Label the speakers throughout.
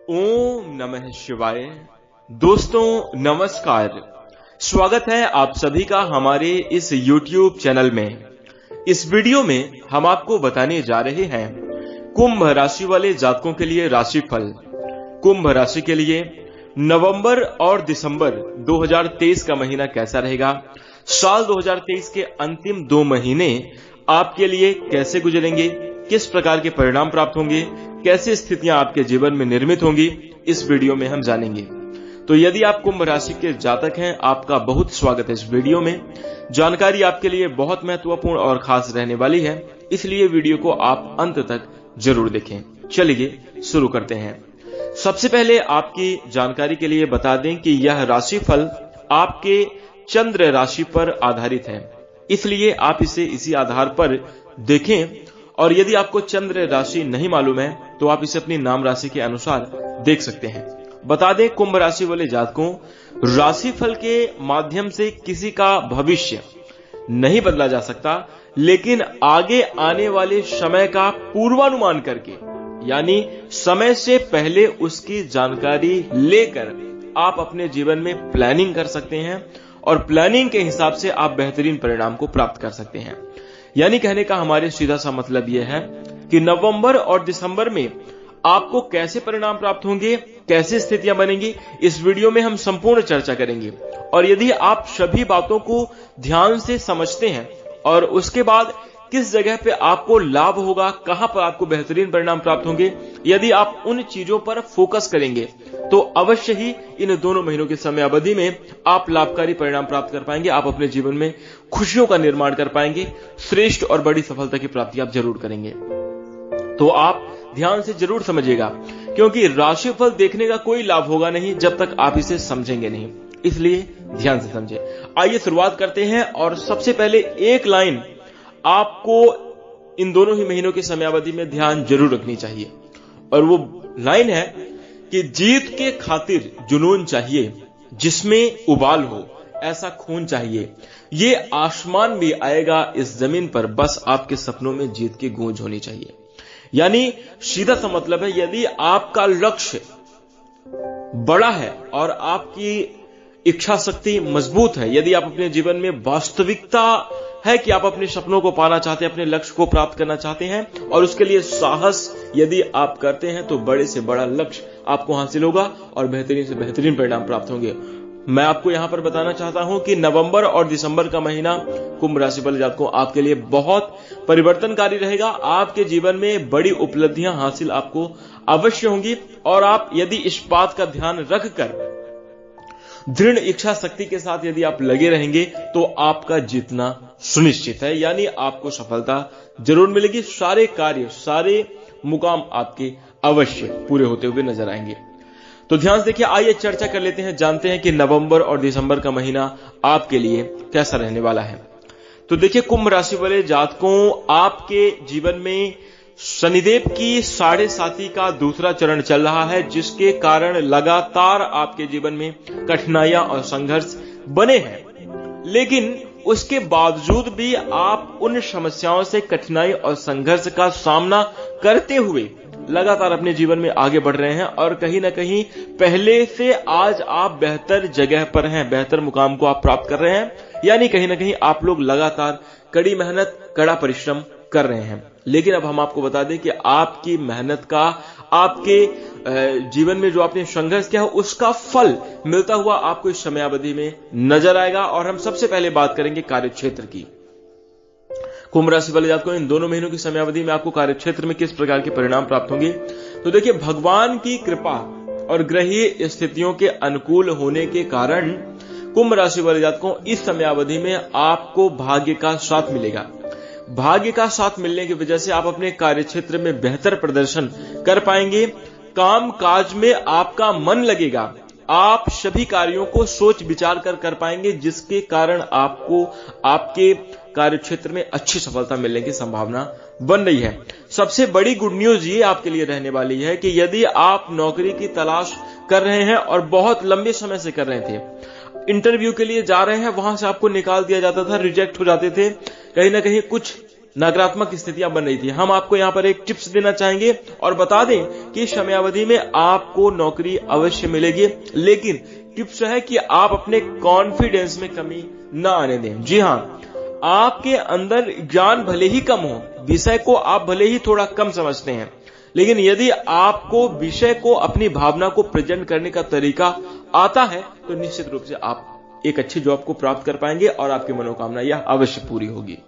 Speaker 1: ओम नमः शिवाय। दोस्तों नमस्कार, स्वागत है आप सभी का हमारे इस YouTube चैनल में। इस वीडियो में हम आपको बताने जा रहे हैं कुंभ राशि वाले जातकों के लिए राशिफल। कुंभ राशि के लिए नवंबर और दिसंबर 2023 का महीना कैसा रहेगा, साल 2023 के अंतिम 2 महीने आपके लिए कैसे गुजरेंगे, किस प्रकार के परिणाम प्राप्त होंगे, कैसी स्थितियां आपके जीवन में निर्मित होंगी, इस वीडियो में हम जानेंगे। तो यदि आप कुंभ राशि के जातक हैं, आपका बहुत स्वागत है इस वीडियो में। जानकारी आपके लिए बहुत महत्वपूर्ण और खास रहने वाली है, इसलिए वीडियो को आप अंत तक जरूर देखें। चलिए शुरू करते हैं। सबसे पहले आपकी जानकारी के लिए बता दें कि यह राशिफल आपके चंद्र राशि पर आधारित है, इसलिए आप इसे इसी आधार पर देखें। और यदि आपको चंद्र राशि नहीं मालूम है तो आप इसे अपनी नाम राशि के अनुसार देख सकते हैं। बता दें, कुंभ राशि वाले जातकों, राशिफल के माध्यम से किसी का भविष्य नहीं बदला जा सकता, लेकिन आगे आने वाले समय का पूर्वानुमान करके, यानी समय से पहले उसकी जानकारी लेकर आप अपने जीवन में प्लानिंग कर सकते हैं और प्लानिंग के हिसाब से आप बेहतरीन परिणाम को प्राप्त कर सकते हैं। यानी कहने का हमारे सीधा सा मतलब यह है कि नवंबर और दिसंबर में आपको कैसे परिणाम प्राप्त होंगे, कैसी स्थितियां बनेंगी, इस वीडियो में हम संपूर्ण चर्चा करेंगे। और यदि आप सभी बातों को ध्यान से समझते हैं और उसके बाद किस जगह पे आपको लाभ होगा, कहां पर आपको बेहतरीन परिणाम प्राप्त होंगे, यदि आप उन चीजों पर फोकस करेंगे तो अवश्य ही इन दोनों महीनों की समय अवधि में आप लाभकारी परिणाम प्राप्त कर पाएंगे। आप अपने जीवन में खुशियों का निर्माण कर पाएंगे, श्रेष्ठ और बड़ी सफलता की प्राप्ति आप जरूर करेंगे। तो आप ध्यान से जरूर समझिएगा, क्योंकि राशिफल देखने का कोई लाभ होगा नहीं जब तक आप इसे समझेंगे नहीं, इसलिए ध्यान से समझें। आइए शुरुआत करते हैं। और सबसे पहले एक लाइन आपको इन दोनों ही महीनों की समयावधि में ध्यान जरूर रखनी चाहिए, और वो लाइन है कि जीत के खातिर जुनून चाहिए, जिसमें उबाल हो ऐसा खून चाहिए। ये आसमान भी आएगा इस जमीन पर, बस आपके सपनों में जीत की गूंज होनी चाहिए। यानी सीधा सा मतलब है, यदि आपका लक्ष्य बड़ा है और आपकी इच्छा शक्ति मजबूत है, यदि आप अपने जीवन में वास्तविकता है कि आप अपने सपनों को पाना चाहते हैं, अपने लक्ष्य को प्राप्त करना चाहते हैं, और उसके लिए साहस यदि आप करते हैं, तो बड़े से बड़ा लक्ष्य आपको हासिल होगा और बेहतरीन से बेहतरीन परिणाम प्राप्त होंगे। मैं आपको यहां पर बताना चाहता हूं कि नवंबर और दिसंबर का महीना कुंभ राशि वाले जातकों आपके लिए बहुत परिवर्तनकारी रहेगा। आपके जीवन में बड़ी उपलब्धियां हासिल आपको अवश्य होंगी, और आप यदि इस बात का ध्यान रखकर दृढ़ इच्छा शक्ति के साथ यदि आप लगे रहेंगे तो आपका जीतना सुनिश्चित है। यानी आपको सफलता जरूर मिलेगी, सारे कार्य, सारे मुकाम आपके अवश्य पूरे होते हुए नजर आएंगे। तो ध्यान से देखिए, आइए चर्चा कर लेते हैं, जानते हैं कि नवंबर और दिसंबर का महीना आपके लिए कैसा रहने वाला है। तो देखिए, कुंभ राशि वाले जातकों, आपके जीवन में शनिदेव की 7.5 का दूसरा चरण चल रहा है, जिसके कारण लगातार आपके जीवन में कठिनाइयां और संघर्ष बने हैं। लेकिन उसके बावजूद भी आप उन समस्याओं से, कठिनाई और संघर्ष का सामना करते हुए लगातार अपने जीवन में आगे बढ़ रहे हैं, और कहीं ना कहीं पहले से आज आप बेहतर जगह पर हैं, बेहतर मुकाम को आप प्राप्त कर रहे हैं। यानी कहीं ना कहीं आप लोग लगातार कड़ी मेहनत, कड़ा परिश्रम कर रहे हैं। लेकिन अब हम आपको बता दें कि आपकी मेहनत का, आपके जीवन में जो आपने संघर्ष किया है, उसका फल मिलता हुआ आपको इस समयावधि में नजर आएगा। और हम सबसे पहले बात करेंगे कार्यक्षेत्र की। कुंभ राशि वाले जातकों, इन दोनों महीनों की समयावधि में आपको कार्यक्षेत्र में किस प्रकार के परिणाम प्राप्त होंगे। तो देखिए, भगवान की कृपा और ग्रहीय स्थितियों के अनुकूल होने के कारण कुंभ राशि वाले जातकों, इस समयावधि में आपको भाग्य का साथ मिलेगा। भाग्य का साथ मिलने की वजह से आप अपने कार्यक्षेत्र में बेहतर प्रदर्शन कर पाएंगे, काम काज में आपका मन लगेगा, आप सभी कार्यों को सोच विचार कर पाएंगे, जिसके कारण आपको आपके कार्यक्षेत्र में अच्छी सफलता मिलने की संभावना बन रही है। सबसे बड़ी गुड न्यूज ये आपके लिए रहने वाली है कि यदि आप नौकरी की तलाश कर रहे हैं और बहुत लंबे समय से कर रहे थे, इंटरव्यू के लिए जा रहे हैं, वहां से आपको निकाल दिया जाता था, रिजेक्ट हो जाते थे, कहीं ना कहीं कुछ नकारात्मक स्थितियां बन रही थी। हम आपको यहां पर एक टिप्स देना चाहेंगे और बता दें कि इस समयावधि में आपको नौकरी अवश्य मिलेगी, लेकिन टिप्स है कि आप अपने कॉन्फिडेंस में कमी ना आने दें। जी हां, आपके अंदर ज्ञान भले ही कम हो, विषय को आप भले ही थोड़ा कम समझते हैं, लेकिन यदि आपको विषय को, अपनी भावना को प्रेजेंट करने का तरीका आता है तो निश्चित रूप से आप एक अच्छी जॉब को प्राप्त कर पाएंगे और आपकी मनोकामना यह अवश्य पूरी होगी।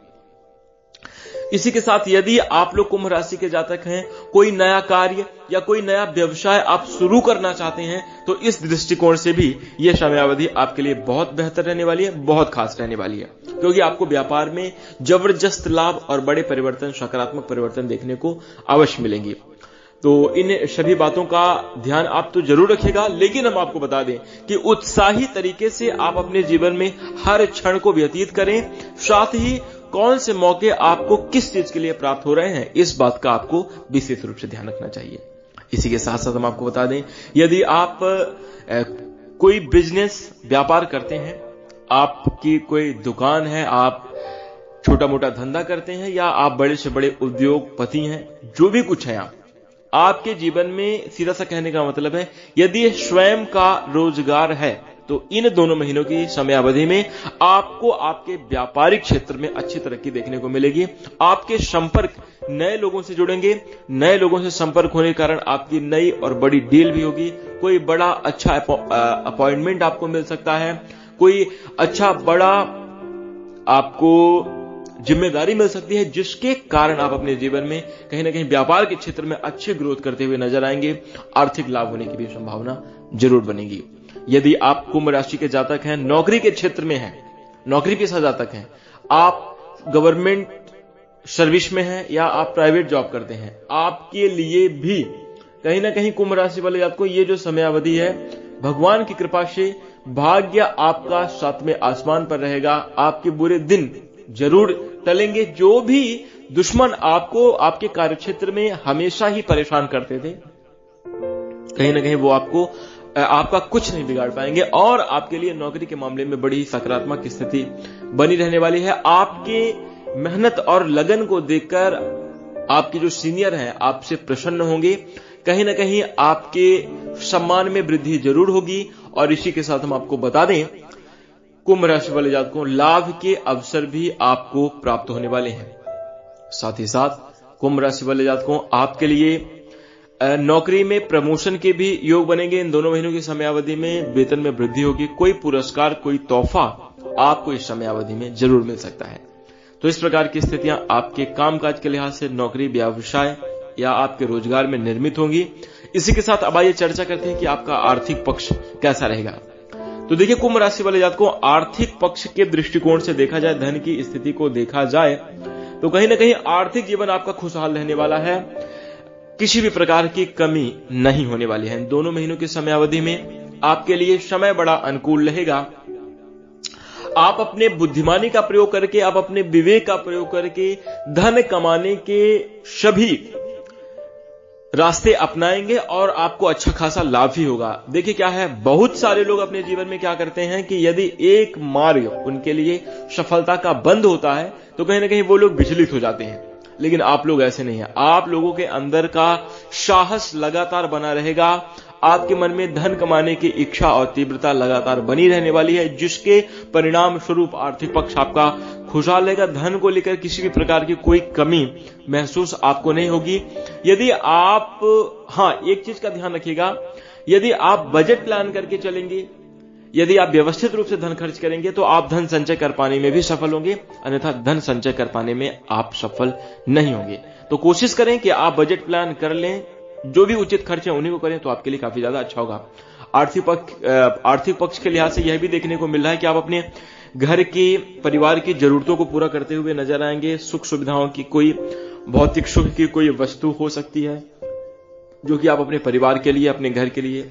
Speaker 1: इसी के साथ यदि आप लोग कुंभ राशि के जातक हैं, कोई नया कार्य या कोई नया व्यवसाय आप शुरू करना चाहते हैं, तो इस दृष्टिकोण से भी यह समयावधि आपके लिए बहुत बेहतर रहने वाली है, बहुत खास रहने वाली है, क्योंकि आपको व्यापार में जबरदस्त लाभ और बड़े परिवर्तन, सकारात्मक परिवर्तन देखने को अवश्य मिलेंगे। तो इन सभी बातों का ध्यान आप तो जरूर रखिएगा, लेकिन हम आपको बता दें कि उत्साही तरीके से आप अपने जीवन में हर क्षण को व्यतीत करें। साथ ही कौन से मौके आपको किस चीज के लिए प्राप्त हो रहे हैं, इस बात का आपको विशेष रूप से ध्यान रखना चाहिए। इसी के साथ साथ हम आपको बता दें, यदि आप कोई बिजनेस, व्यापार करते हैं, आपकी कोई दुकान है, आप छोटा मोटा धंधा करते हैं, या आप बड़े से बड़े उद्योगपति हैं, जो भी कुछ है आपके जीवन में, सीधा सा कहने का मतलब है, यदि स्वयं का रोजगार है तो इन दोनों महीनों की समयावधि में आपको आपके व्यापारिक क्षेत्र में अच्छी तरक्की देखने को मिलेगी। आपके संपर्क नए लोगों से जुड़ेंगे, नए लोगों से संपर्क होने के कारण आपकी नई और बड़ी डील भी होगी। कोई बड़ा अच्छा अपॉइंटमेंट आपको मिल सकता है, कोई अच्छा बड़ा आपको जिम्मेदारी मिल सकती है, जिसके कारण आप अपने जीवन में कहीं ना कहीं व्यापार के क्षेत्र में अच्छे ग्रोथ करते हुए नजर आएंगे। आर्थिक लाभ होने की भी संभावना जरूर बनेगी। यदि आप कुंभ राशि के जातक हैं, नौकरी के क्षेत्र में हैं, नौकरी पेशा जातक हैं, आप गवर्नमेंट सर्विस में हैं या आप प्राइवेट जॉब करते हैं, आपके लिए भी कहीं ना कहीं कुंभ राशि वाले जातकों ये जो समयावधि है, भगवान की कृपा से भाग्य आपका सातवें आसमान पर रहेगा। आपके बुरे दिन जरूर टलेंगे। जो भी दुश्मन आपको आपके कार्यक्षेत्र में हमेशा ही परेशान करते थे, कहीं ना कहीं वो आपका कुछ नहीं बिगाड़ पाएंगे और आपके लिए नौकरी के मामले में बड़ी सकारात्मक स्थिति बनी रहने वाली है। आपके मेहनत और लगन को देखकर आपके जो सीनियर हैं आपसे प्रसन्न होंगे। कहीं ना कहीं आपके सम्मान में वृद्धि जरूर होगी। और इसी के साथ हम आपको बता दें, कुंभ राशि वाले जातकों, लाभ के अवसर भी आपको प्राप्त होने वाले हैं। साथ ही साथ कुंभ राशि वाले जातकों, आपके लिए नौकरी में प्रमोशन के भी योग बनेंगे। इन दोनों महीनों की समयावधि में वेतन में वृद्धि होगी। कोई पुरस्कार, कोई तोहफा आपको इस समयावधि में जरूर मिल सकता है। तो इस प्रकार की स्थितियां आपके कामकाज के लिहाज से नौकरी, व्यवसाय या आपके रोजगार में निर्मित होंगी। इसी के साथ अब आइए चर्चा करते हैं कि आपका आर्थिक पक्ष कैसा रहेगा। तो देखिए, कुंभ राशि वाले जातकों, आर्थिक पक्ष के दृष्टिकोण से देखा जाए, धन की स्थिति को देखा जाए तो कहीं ना कहीं आर्थिक जीवन आपका खुशहाल रहने वाला है। किसी भी प्रकार की कमी नहीं होने वाली है। इन दोनों महीनों की समयावधि में आपके लिए समय बड़ा अनुकूल रहेगा। आप अपने बुद्धिमानी का प्रयोग करके, आप अपने विवेक का प्रयोग करके धन कमाने के सभी रास्ते अपनाएंगे और आपको अच्छा खासा लाभ ही होगा। देखिए क्या है, बहुत सारे लोग अपने जीवन में क्या करते हैं कि यदि एक मार्ग उनके लिए सफलता का बंद होता है तो कहीं ना कहीं वो लोग विचलित हो जाते हैं। लेकिन आप लोग ऐसे नहीं हैं। आप लोगों के अंदर का साहस लगातार बना रहेगा। आपके मन में धन कमाने की इच्छा और तीव्रता लगातार बनी रहने वाली है, जिसके परिणाम स्वरूप आर्थिक पक्ष आपका खुशहाल रहेगा। धन को लेकर किसी भी प्रकार की कोई कमी महसूस आपको नहीं होगी। यदि आप, एक चीज का ध्यान रखिएगा, यदि आप बजट प्लान करके चलेंगे, यदि आप व्यवस्थित रूप से धन खर्च करेंगे तो आप धन संचय कर पाने में भी सफल होंगे, अन्यथा धन संचय कर पाने में आप सफल नहीं होंगे। तो कोशिश करें कि आप बजट प्लान कर लें, जो भी उचित खर्च है उन्हीं को करें, तो आपके लिए काफी ज्यादा अच्छा होगा। आर्थिक पक्ष के लिहाज से यह भी देखने को मिल रहा है कि आप अपने घर की, परिवार की जरूरतों को पूरा करते हुए नजर आएंगे। सुख सुविधाओं की, कोई भौतिक सुख की कोई वस्तु हो सकती है जो कि आप अपने परिवार के लिए, अपने घर के लिए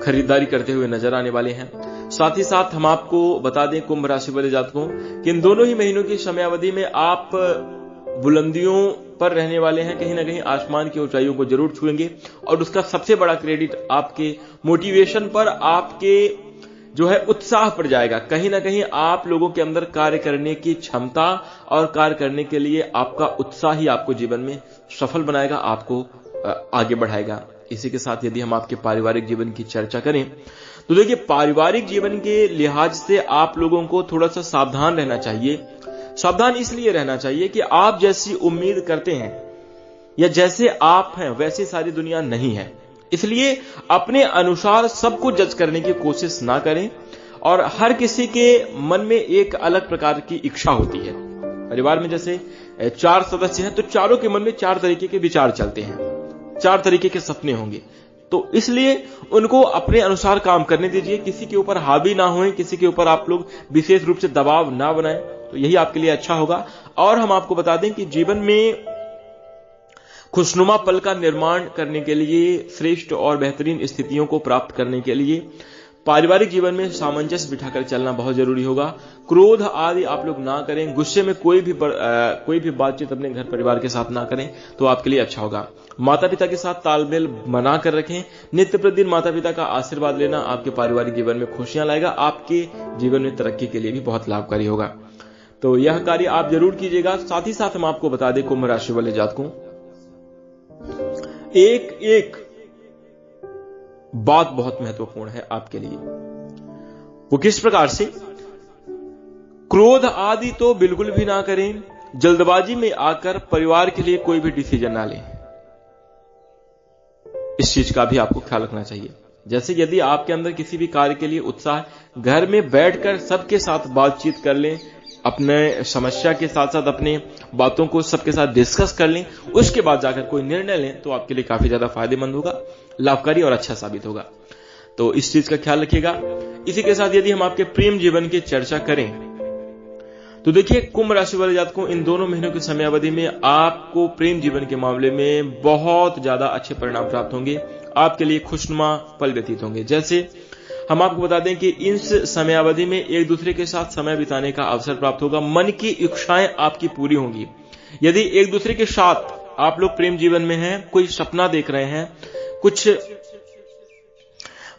Speaker 1: खरीदारी करते हुए नजर आने वाले हैं। साथ ही साथ हम आपको बता दें, कुंभ राशि वाले जातकों, कि इन दोनों ही महीनों की समयावधि में आप बुलंदियों पर रहने वाले हैं। कहीं ना कहीं आसमान की ऊंचाइयों को जरूर छुएंगे और उसका सबसे बड़ा क्रेडिट आपके मोटिवेशन पर, आपके जो है उत्साह पड़ जाएगा। कहीं ना कहीं आप लोगों के अंदर कार्य करने की क्षमता और कार्य करने के लिए आपका उत्साह ही आपको जीवन में सफल बनाएगा, आपको आगे बढ़ाएगा। इसी के साथ यदि हम आपके पारिवारिक जीवन की चर्चा करें तो देखिए, पारिवारिक जीवन के लिहाज से आप लोगों को थोड़ा सा सावधान रहना चाहिए। सावधान इसलिए रहना चाहिए कि आप जैसी उम्मीद करते हैं या जैसे आप हैं वैसी सारी दुनिया नहीं है। इसलिए अपने अनुसार सबको जज करने की कोशिश ना करें। और हर किसी के मन में एक अलग प्रकार की इच्छा होती है। परिवार में जैसे 4 सदस्य हैं तो चारों के मन में 4 तरीके के विचार चलते हैं, 4 तरीके के सपने होंगे। तो इसलिए उनको अपने अनुसार काम करने दीजिए, किसी के ऊपर हावी ना होएं, किसी के ऊपर आप लोग विशेष रूप से दबाव ना बनाएं, तो यही आपके लिए अच्छा होगा। और हम आपको बता दें कि जीवन में खुशनुमा पल का निर्माण करने के लिए, श्रेष्ठ और बेहतरीन स्थितियों को प्राप्त करने के लिए पारिवारिक जीवन में सामंजस्य बिठाकर चलना बहुत जरूरी होगा। क्रोध आदि आप लोग ना करें, गुस्से में कोई भी बातचीत अपने घर परिवार के साथ ना करें, तो आपके लिए अच्छा होगा। माता पिता के साथ तालमेल बना कर रखें। नित्य प्रतिदिन माता पिता का आशीर्वाद लेना आपके पारिवारिक जीवन में खुशियां लाएगा, आपके जीवन में तरक्की के लिए भी बहुत लाभकारी होगा। तो यह कार्य आप जरूर कीजिएगा। साथ ही साथ हम आपको बता दें, कुंभ राशि वाले जातकों, एक बात बहुत महत्वपूर्ण है आपके लिए। वो किस प्रकार से? क्रोध आदि तो बिल्कुल भी ना करें। जल्दबाजी में आकर परिवार के लिए कोई भी डिसीजन ना लें, इस चीज का भी आपको ख्याल रखना चाहिए। जैसे यदि आपके अंदर किसी भी कार्य के लिए उत्साह, घर में बैठकर सबके साथ बातचीत कर लें, अपने समस्या के साथ साथ अपने बातों को सबके साथ डिस्कस कर लें, उसके बाद जाकर कोई निर्णय लें, तो आपके लिए काफी ज्यादा फायदेमंद होगा, लाभकारी और अच्छा साबित होगा। तो इस चीज का ख्याल रखिएगा। इसी के साथ यदि हम आपके प्रेम जीवन की चर्चा करें तो देखिए, कुंभ राशि वाले जातकों, इन दोनों महीनों की समयावधि में आपको प्रेम जीवन के मामले में बहुत ज्यादा अच्छे परिणाम प्राप्त होंगे। आपके लिए खुशनुमा पल व्यतीत होंगे। जैसे हम आपको बता दें कि इस समयावधि में एक दूसरे के साथ समय बिताने का अवसर प्राप्त होगा। मन की इच्छाएं आपकी पूरी होंगी। यदि एक दूसरे के साथ आप लोग प्रेम जीवन में हैं, कोई सपना देख रहे हैं, कुछ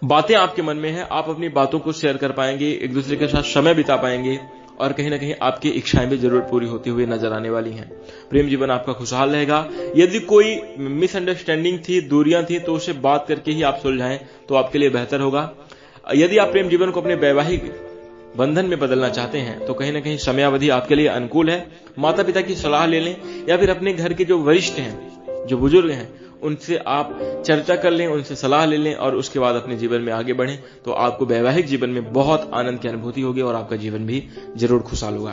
Speaker 1: बातें आपके मन में हैं, आप अपनी बातों को शेयर कर पाएंगे, एक दूसरे के साथ समय बिता पाएंगे और कहीं ना कहीं आपकी इच्छाएं भी जरूर पूरी होती हुई नजर आने वाली हैं। प्रेम जीवन आपका खुशहाल रहेगा। यदि कोई मिसअंडरस्टैंडिंग थी, दूरियां थी, तो उसे बात करके ही आप सुलझाएं तो आपके लिए बेहतर होगा। यदि आप प्रेम जीवन को अपने वैवाहिक बंधन में बदलना चाहते हैं तो कहीं ना कहीं समयावधि आपके लिए अनुकूल है। माता पिता की सलाह ले लें या फिर अपने घर के जो वरिष्ठ हैं, जो बुजुर्ग हैं, उनसे आप चर्चा कर लें, उनसे सलाह ले लें और उसके बाद अपने जीवन में आगे बढ़ें, तो आपको वैवाहिक जीवन में बहुत आनंद की अनुभूति होगी और आपका जीवन भी जरूर खुशहाल होगा।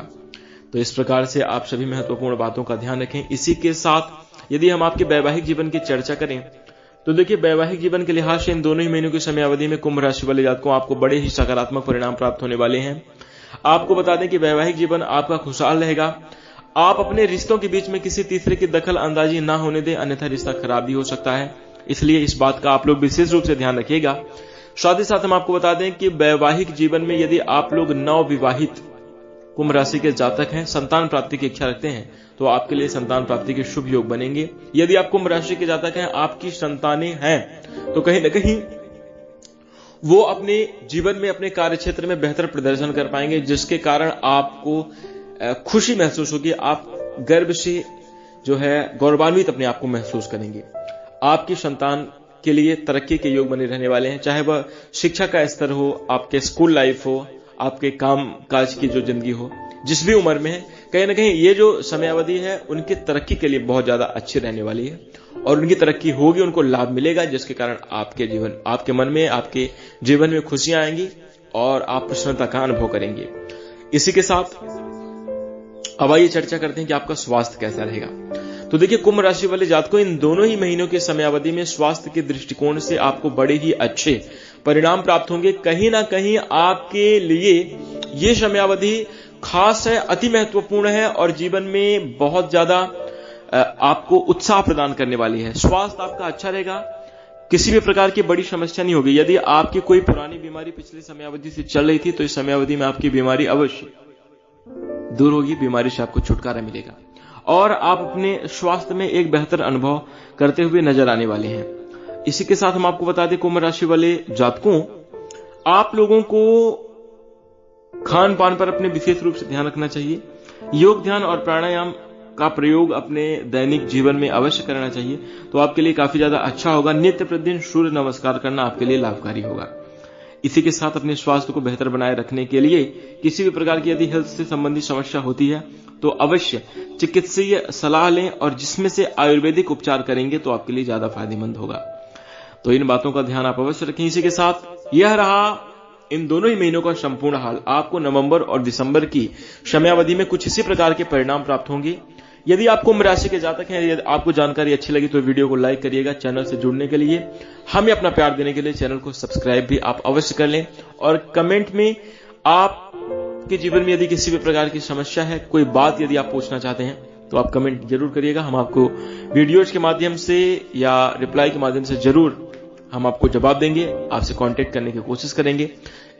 Speaker 1: तो इस प्रकार से आप सभी महत्वपूर्ण बातों का ध्यान रखें। इसी के साथ यदि हम आपके वैवाहिक जीवन की चर्चा करें तो देखिए, वैवाहिक जीवन के लिहाज से इन दोनों ही महीनों की समयावधि में कुंभ राशि वाले जातकों आपको बड़े ही सकारात्मक परिणाम प्राप्त होने वाले हैं। आपको बता दें कि वैवाहिक जीवन आपका खुशहाल रहेगा। आप अपने रिश्तों के बीच में किसी तीसरे की दखल अंदाजी ना होने दें, अन्यथा रिश्ता खराब भी हो सकता है। इसलिए इस बात का आप लोग विशेष रूप से ध्यान रखिएगा। साथ ही साथ हम आपको बता दें कि वैवाहिक जीवन में यदि आप लोग नवविवाहित कुंभ राशि के जातक हैं, संतान प्राप्ति की इच्छा रखते हैं, तो आपके लिए संतान प्राप्ति के शुभ योग बनेंगे। यदि आप कुंभ राशि के जातक हैं, आपकी संतानें हैं, तो कहीं न कहीं वो अपने जीवन में, अपने कार्य क्षेत्र में बेहतर प्रदर्शन कर पाएंगे, जिसके कारण आपको खुशी महसूस होगी। आप गर्व से जो है गौरवान्वित अपने आप को महसूस करेंगे। आपकी संतान के लिए तरक्की के योग बने रहने वाले हैं, चाहे वह शिक्षा का स्तर हो, आपके स्कूल लाइफ हो, आपके काम काज की जो जिंदगी हो, जिस भी उम्र में है, कहीं ना कहीं ये जो समयावधि है उनकी तरक्की के लिए बहुत ज्यादा अच्छी रहने वाली है और उनकी तरक्की होगी, उनको लाभ मिलेगा, जिसके कारण आपके जीवन, आपके मन में, आपके जीवन में खुशियां आएंगी और आप प्रसन्नता का अनुभव करेंगे। इसी के साथ अब आइए चर्चा करते हैं कि आपका स्वास्थ्य कैसा रहेगा। तो देखिए, कुंभ राशि वाले जातकों, इन दोनों ही महीनों की समयावधि में स्वास्थ्य के दृष्टिकोण से आपको बड़े ही अच्छे परिणाम प्राप्त होंगे। कहीं ना कहीं आपके लिए ये समयावधि खास है, अति महत्वपूर्ण है और जीवन में बहुत ज्यादा आपको उत्साह प्रदान करने वाली है। स्वास्थ्य आपका अच्छा रहेगा, किसी भी प्रकार की बड़ी समस्या नहीं होगी। यदि आपकी कोई पुरानी बीमारी पिछली समयावधि से चल रही थी तो इस समयावधि में आपकी बीमारी अवश्य दूर होगी, बीमारी से आपको छुटकारा मिलेगा और आप अपने स्वास्थ्य में एक बेहतर अनुभव करते हुए नजर आने वाले हैं। इसी के साथ हम आपको बता दें, कुंभ राशि वाले जातकों, आप लोगों को खान पान पर अपने विशेष रूप से ध्यान रखना चाहिए। योग, ध्यान और प्राणायाम का प्रयोग अपने दैनिक जीवन में अवश्य करना चाहिए, तो आपके लिए काफी ज्यादा अच्छा होगा। नित्य प्रतिदिन सूर्य नमस्कार करना आपके लिए लाभकारी होगा। इसी के साथ अपने स्वास्थ्य को बेहतर बनाए रखने के लिए किसी भी प्रकार की यदि हेल्थ से संबंधित समस्या होती है तो अवश्य चिकित्सकीय सलाह लें, और जिसमें से आयुर्वेदिक उपचार करेंगे तो आपके लिए ज्यादा फायदेमंद होगा। तो इन बातों का ध्यान आप अवश्य रखें। इसी के साथ यह रहा इन दोनों ही महीनों का संपूर्ण हाल। आपको नवंबर और दिसंबर की समयावधि में कुछ इसी प्रकार के परिणाम प्राप्त होंगे। यदि आप कुंभ राशि के जातक हैं, यदि आपको जानकारी अच्छी लगी तो वीडियो को लाइक करिएगा। चैनल से जुड़ने के लिए, हमें अपना प्यार देने के लिए चैनल को सब्सक्राइब भी आप अवश्य कर लें। और कमेंट में आपके जीवन में यदि किसी भी प्रकार की समस्या है, कोई बात यदि आप पूछना चाहते हैं तो आप कमेंट जरूर करिएगा। हम आपको वीडियोज के माध्यम से या रिप्लाई के माध्यम से जरूर हम आपको जवाब देंगे, आपसे कांटेक्ट करने की कोशिश करेंगे।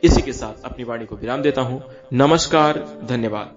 Speaker 1: इसी के साथ अपनी वाणी को विराम देता हूं। नमस्कार, धन्यवाद।